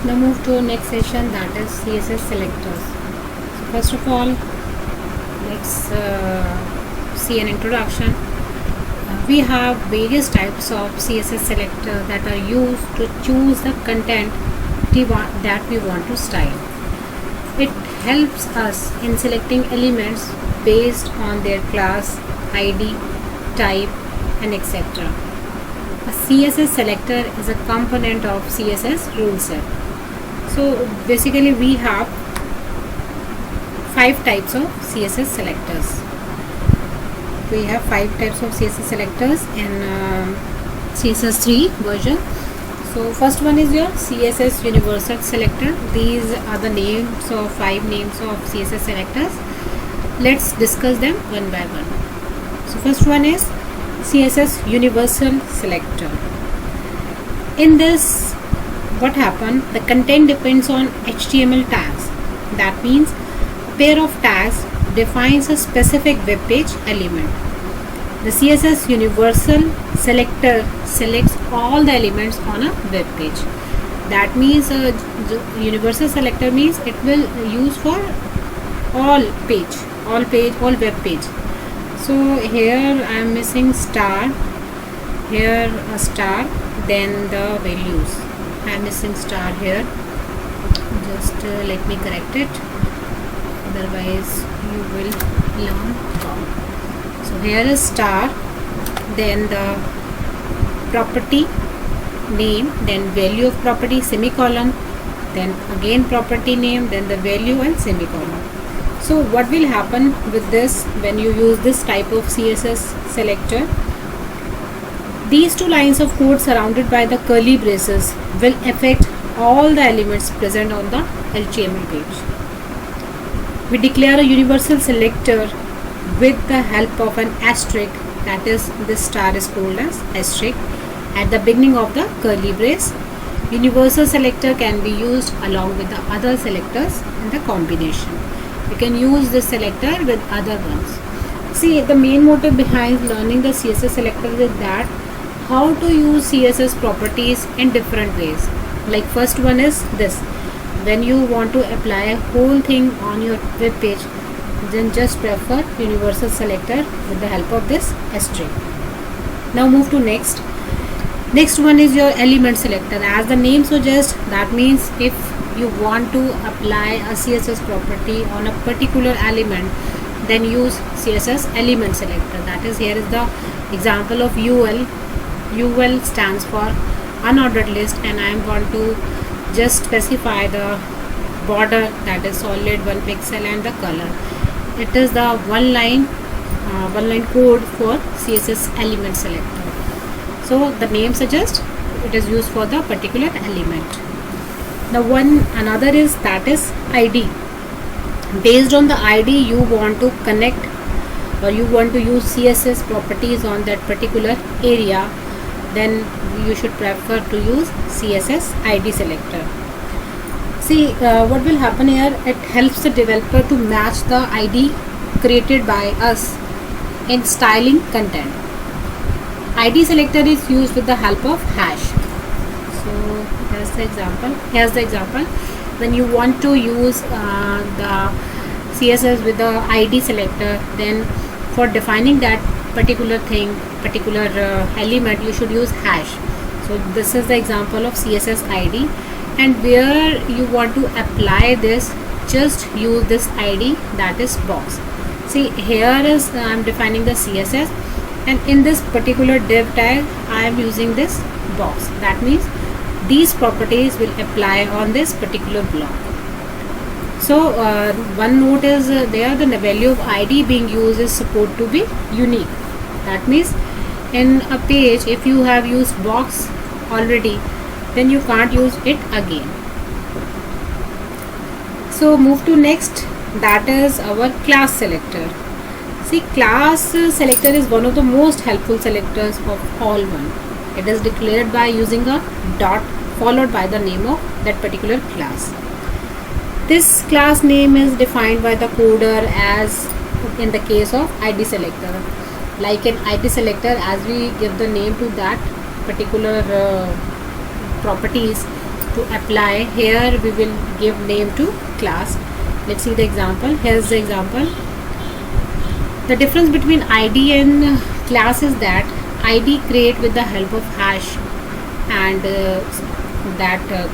Now move to next session, that is CSS selectors. So first of all, let's see an introduction. We have various types of CSS selector that are used to choose the content that we want to style. It helps us in selecting elements based on their class, ID, type, and etc. A CSS selector is a component of CSS rule set. So basically we have 5 types of CSS selectors. We have 5 types of CSS selectors in CSS 3 version. So first one is your CSS universal selector. These are the names of 5 names of CSS selectors. Let's discuss them one by one. So first one is CSS universal selector. In this, what happened? The content depends on HTML tags. That means a pair of tags defines a specific web page element. The CSS universal selector selects all the elements on a web page. That means the universal selector means it will use for all web page. So here I am missing star, here a star, then the values. I am missing star here. Just let me correct it. Otherwise you will learn wrong. So here is star, then the property name, then value of property, semicolon, then again property name, then the value and semicolon. So what will happen with this when you use this type of CSS selector? These 2 lines of code surrounded by the curly braces will affect all the elements present on the HTML page. We declare a universal selector with the help of an asterisk, that is, this star is called as asterisk, at the beginning of the curly brace. Universal selector can be used along with the other selectors in the combination. You can use this selector with other ones. See, the main motive behind learning the CSS selector is that how to use CSS properties in different ways. Like first one is this: when you want to apply a whole thing on your web page, then just prefer universal selector with the help of this asterisk. Now move to next. Next one is your element selector. As the name suggests, that means if you want to apply a CSS property on a particular element, then use CSS element selector. That is, here is the example of UL. UL stands for unordered list, and I am going to just specify the border, that is solid 1 pixel, and the color. It is the one line code for CSS element selector. So the name suggests it is used for the particular element. The another is, that is ID. Based on the ID you want to connect or you want to use CSS properties on that particular area, then you should prefer to use CSS ID selector. See, what will happen here, it helps the developer to match the ID created by us in styling content. ID selector is used with the help of hash. So here's the example. When you want to use the CSS with the ID selector, then for defining that particular element, you should use hash. So this is the example of CSS ID, and where you want to apply this, just use this ID, that is box. See, here is I am defining the CSS, and in this particular div tag I am using this box. That means these properties will apply on this particular block. So one note is there, the value of ID being used is supposed to be unique. That means in a page, if you have used box already, then you can't use it again. So move to next, that is our class selector. See, class selector is one of the most helpful selectors of all one. It is declared by using a dot followed by the name of that particular class. This class name is defined by the coder as in the case of ID selector. Like in ID selector, as we give the name to that particular properties to apply, here we will give name to class. Let's see the example. Here's the example. The difference between ID and class is that ID create with the help of hash, and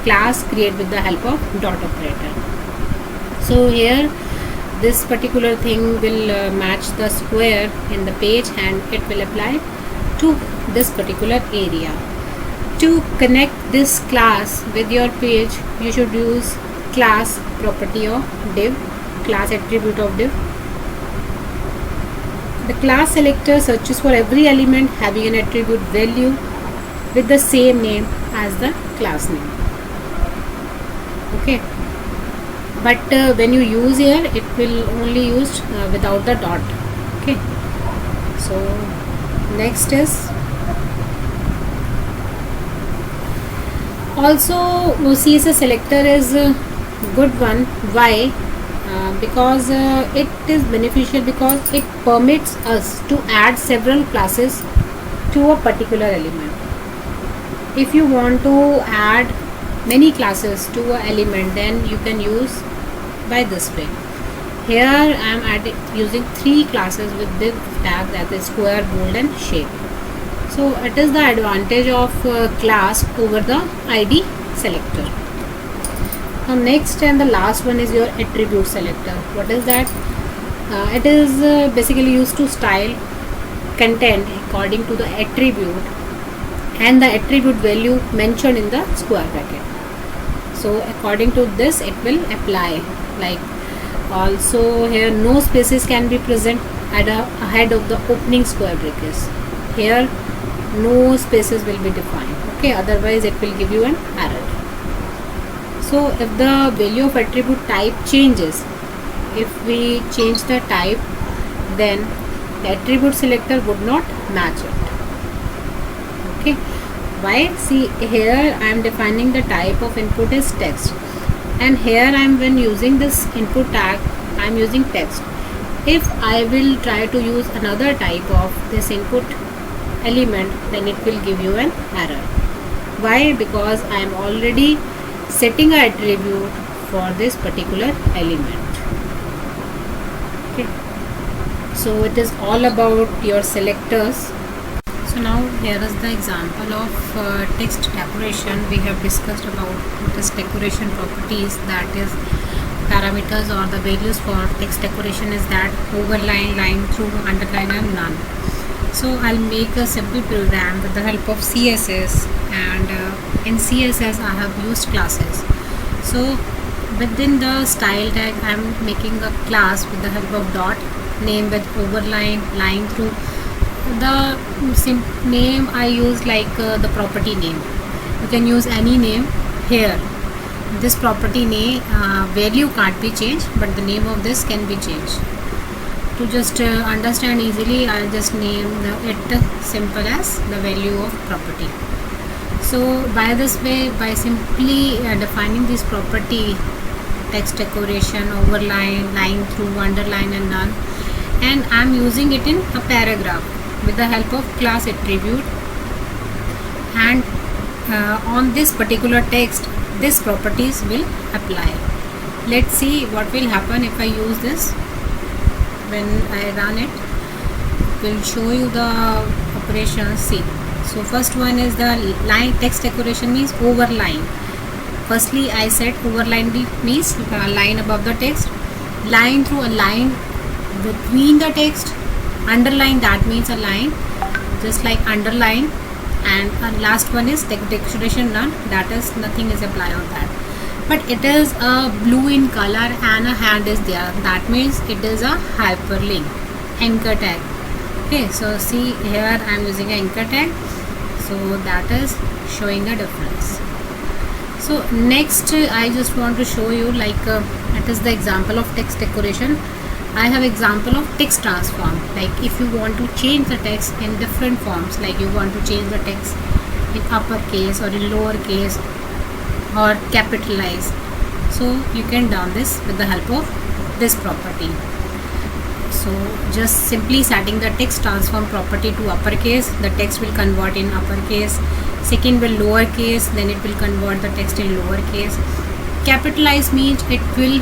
class create with the help of dot operator. So here this particular thing will match the square in the page, and it will apply to this particular area. To connect this class with your page, you should use class property of div, class attribute of div. The class selector searches for every element having an attribute value with the same name as the class name. Okay, but when you use here, it will only use without the dot. Okay, so next is also CSS selector is a good one. Why? Because it is beneficial because it permits us to add several classes to a particular element. If you want to add many classes to an element, then you can use by this way. Here I am using 3 classes with div tag, that is square, bold and shape. So it is the advantage of class over the ID selector. Now next and the last one is your attribute selector. What is that? It is basically used to style content according to the attribute and the attribute value mentioned in the square bracket. So according to this it will apply. Like also here no spaces can be present ahead of the opening square brackets. Here no spaces will be defined. Okay, otherwise it will give you an error. So if the value of attribute type changes, if we change the type, then the attribute selector would not match it. Okay, why? See here I am defining the type of input is text, and here I am, when using this input tag, I am using text. If I will try to use another type of this input element, then it will give you an error. Why? Because I am already setting an attribute for this particular element. Okay, so it is all about your selectors. So now here is the example of text decoration. We have discussed about text decoration properties, that is parameters or the values for text decoration is that overline, line through, underline and none. So I'll make a simple program with the help of CSS, and in CSS I have used classes. So within the style tag I am making a class with the help of dot, name with overline, line through. The name I use like the property name. You can use any name here. This property name value can't be changed, but the name of this can be changed. To just understand easily, I'll just name it simple as the value of property. So by this way, by simply defining this property, text decoration, overline, line through, underline and none, and I'm using it in a paragraph with the help of class attribute, and on this particular text this properties will apply. Let's see what will happen if I use this. When I run it, will show you the operations. See, so first one is the line text decoration means overline. Firstly I said overline means line above the text, line through a line between the text, underline that means a line just like underline, and last one is text decoration none, that is nothing is applied on that. But it is a blue in color and a hand is there, that means it is a hyperlink, anchor tag. Okay, so see here I am using an anchor tag, so that is showing a difference. So next I just want to show you like it is the example of text decoration. I have example of text transform, like if you want to change the text in different forms, like you want to change the text in uppercase or in lowercase or capitalize, so you can do this with the help of this property. So just simply setting the text transform property to uppercase, the text will convert in uppercase. Second will lowercase, then it will convert the text in lowercase. Capitalize means it will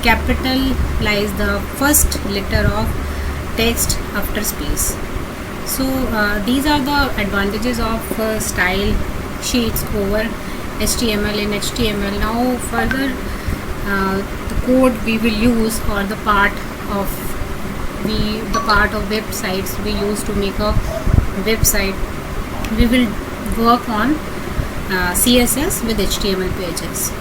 capitalize the first letter of text after space. So these are the advantages of style sheets over HTML. In HTML, now further the code we will use, or the part of websites we use to make a website, we will work on CSS with HTML pages.